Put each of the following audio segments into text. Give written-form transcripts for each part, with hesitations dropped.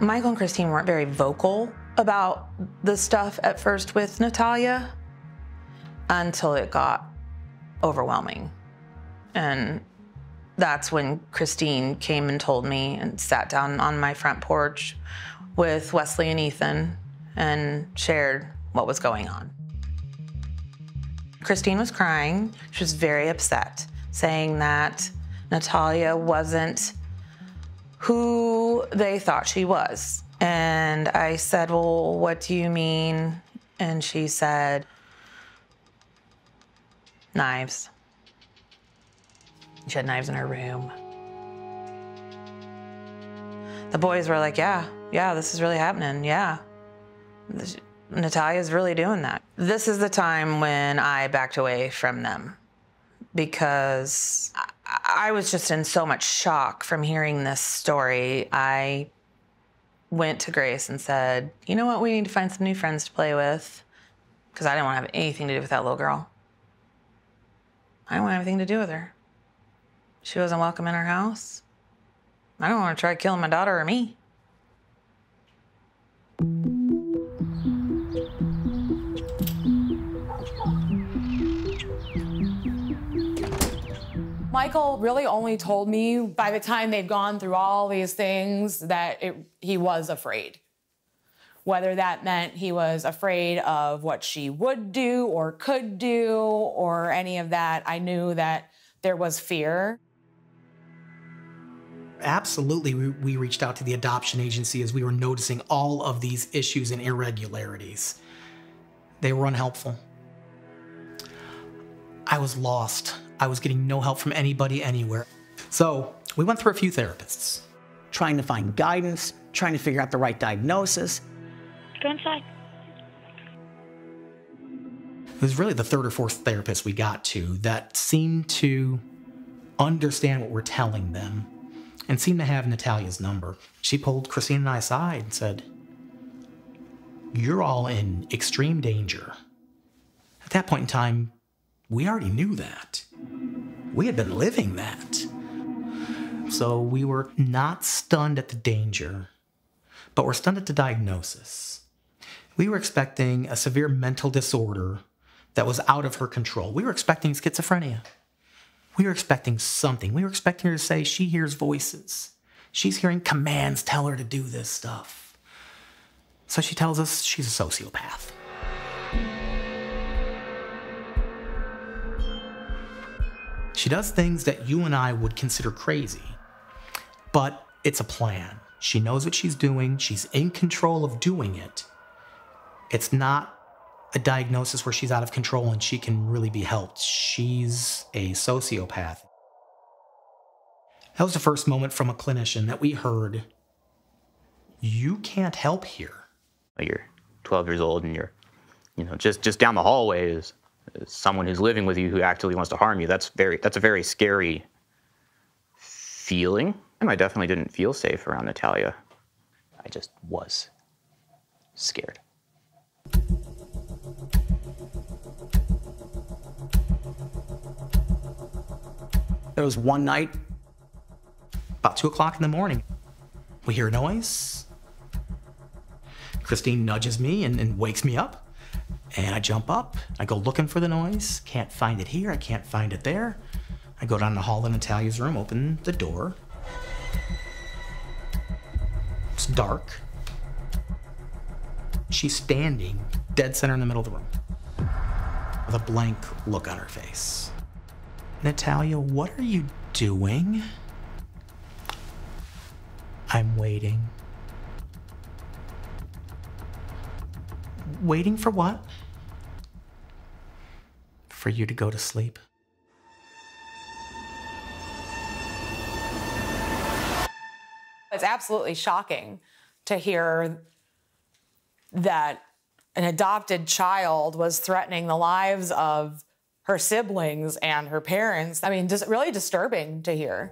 Michael and Christine weren't very vocal about the stuff at first with Natalija until it got overwhelming. And that's when Christine came and told me and sat down on my front porch with Wesley and Ethan and shared what was going on. Christine was crying. She was very upset, saying that Natalija wasn't who they thought she was. And I said, well, what do you mean? And she said, knives. She had knives in her room. The boys were like, yeah, this is really happening, yeah. Natalija's really doing that. This is the time when I backed away from them because I was just in so much shock from hearing this story. I went to Grace and said, you know what, we need to find some new friends to play with, because I didn't want to have anything to do with that little girl. I didn't want anything to do with her. She wasn't welcome in our house. I don't want to try killing my daughter or me. Michael really only told me by the time they'd gone through all these things that he was afraid. Whether that meant he was afraid of what she would do or could do or any of that, I knew that there was fear. Absolutely, we reached out to the adoption agency as we were noticing all of these issues and irregularities. They were unhelpful. I was lost. I was getting no help from anybody anywhere. So we went through a few therapists. Trying to find guidance, trying to figure out the right diagnosis. Go inside. It was really the third or fourth therapist we got to that seemed to understand what we're telling them and seemed to have Natalija's number. She pulled Christine and I aside and said, you're all in extreme danger. At that point in time, we already knew that. We had been living that. So we were not stunned at the danger, but we're stunned at the diagnosis. We were expecting a severe mental disorder that was out of her control. We were expecting schizophrenia. We were expecting something. We were expecting her to say she hears voices. She's hearing commands tell her to do this stuff. So she tells us she's a sociopath. She does things that you and I would consider crazy, but it's a plan. She knows what she's doing. She's in control of doing it. It's not a diagnosis where she's out of control and she can really be helped. She's a sociopath. That was the first moment from a clinician that we heard, you can't help here. You're 12 years old and you're, just down the hallway is someone who's living with you who actually wants to harm you. That's a very scary feeling. And I definitely didn't feel safe around Natalija. I just was scared. There was one night, about 2 o'clock in the morning, we hear a noise. Christine nudges me and wakes me up. And I jump up, I go looking for the noise, can't find it here, I can't find it there. I go down the hall in Natalija's room, open the door. It's dark. She's standing dead center in the middle of the room with a blank look on her face. Natalija, what are you doing? I'm waiting. Waiting for what? For you to go to sleep. It's absolutely shocking to hear that an adopted child was threatening the lives of her siblings and her parents. I mean, just really disturbing to hear.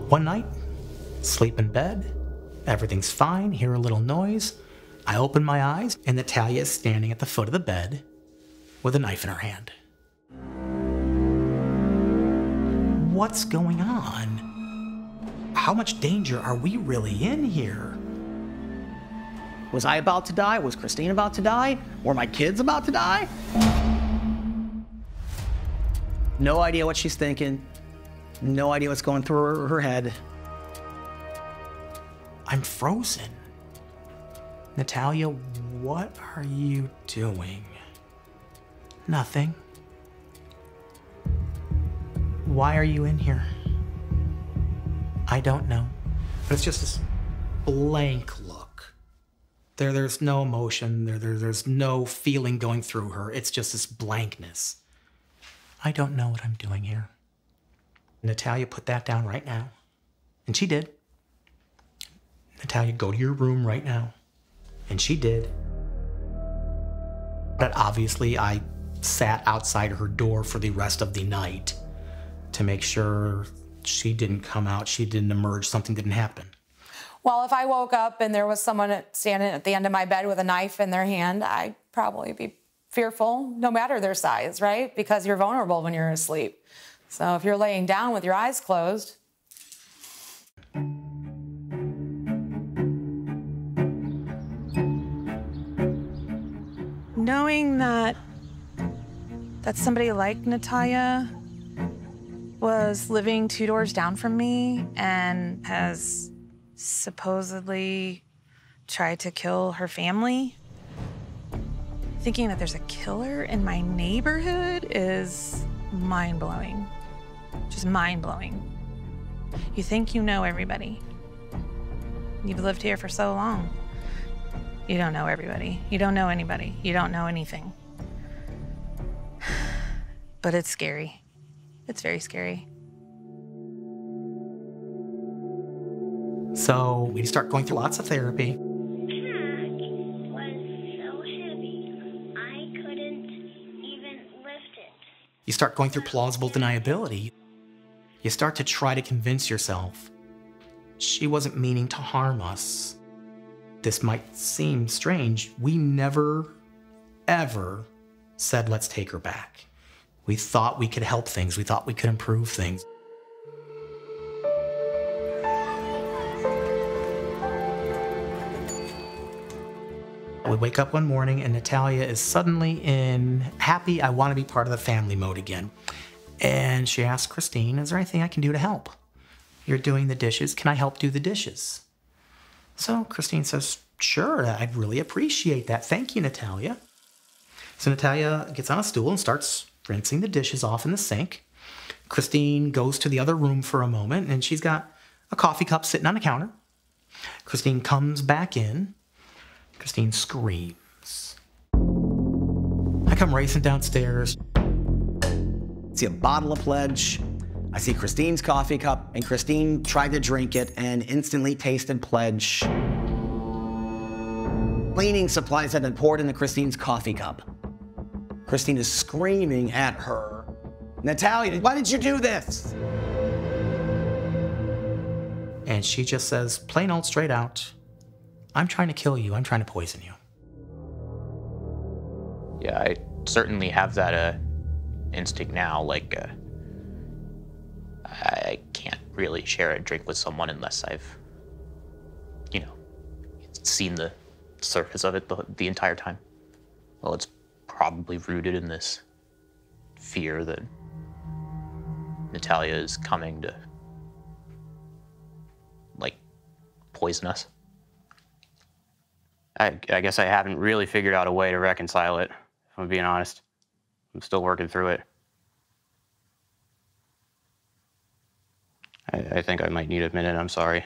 One night, sleep in bed, everything's fine, hear a little noise. I open my eyes, and Natalija is standing at the foot of the bed with a knife in her hand. What's going on? how much danger are we really in here? Was I about to die? Was Christine about to die? Were my kids about to die? No idea what she's thinking. No idea what's going through her head. I'm frozen. Natalija, what are you doing? Nothing. Why are you in here? I don't know. But it's just this blank look. There's no emotion, there's no feeling going through her. It's just this blankness. I don't know what I'm doing here. Natalija, put that down right now. And she did. Natalija, go to your room right now. And she did. But obviously, I sat outside her door for the rest of the night to make sure she didn't come out, she didn't emerge, something didn't happen. Well, if I woke up and there was someone standing at the end of my bed with a knife in their hand, I'd probably be fearful, no matter their size, right? Because you're vulnerable when you're asleep. So if you're laying down with your eyes closed. Knowing that somebody like Natalija was living 2 doors down from me and has supposedly tried to kill her family, thinking that there's a killer in my neighborhood is mind-blowing. Just mind-blowing. You think you know everybody. You've lived here for so long. You don't know everybody. You don't know anybody. You don't know anything. But it's scary. It's very scary. So we start going through lots of therapy. Pack was so heavy, I couldn't even lift it. You start going through plausible deniability. You start to try to convince yourself she wasn't meaning to harm us. This might seem strange. We never, ever said, let's take her back. We thought we could help things. We thought we could improve things. We wake up one morning and Natalija is suddenly in happy, I want to be part of the family mode again. And she asks Christine, is there anything I can do to help? You're doing the dishes. Can I help do the dishes? So Christine says, sure, I'd really appreciate that. Thank you, Natalija. So Natalija gets on a stool and starts rinsing the dishes off in the sink. Christine goes to the other room for a moment, and she's got a coffee cup sitting on the counter. Christine comes back in. Christine screams. I come racing downstairs. See a bottle of Pledge. I see Christine's coffee cup, and Christine tried to drink it and instantly tasted Pledge. Cleaning supplies had been poured into Christine's coffee cup. Christine is screaming at her, Natalija, why did you do this? And she just says, plain old straight out, I'm trying to kill you. I'm trying to poison you. Yeah, I certainly have that instinct now. Like, I can't really share a drink with someone unless I've, seen the surface of it the entire time. Well, it's probably rooted in this fear that Natalija is coming to, poison us. I guess I haven't really figured out a way to reconcile it, if I'm being honest. I'm still working through it. I think I might need a minute, I'm sorry.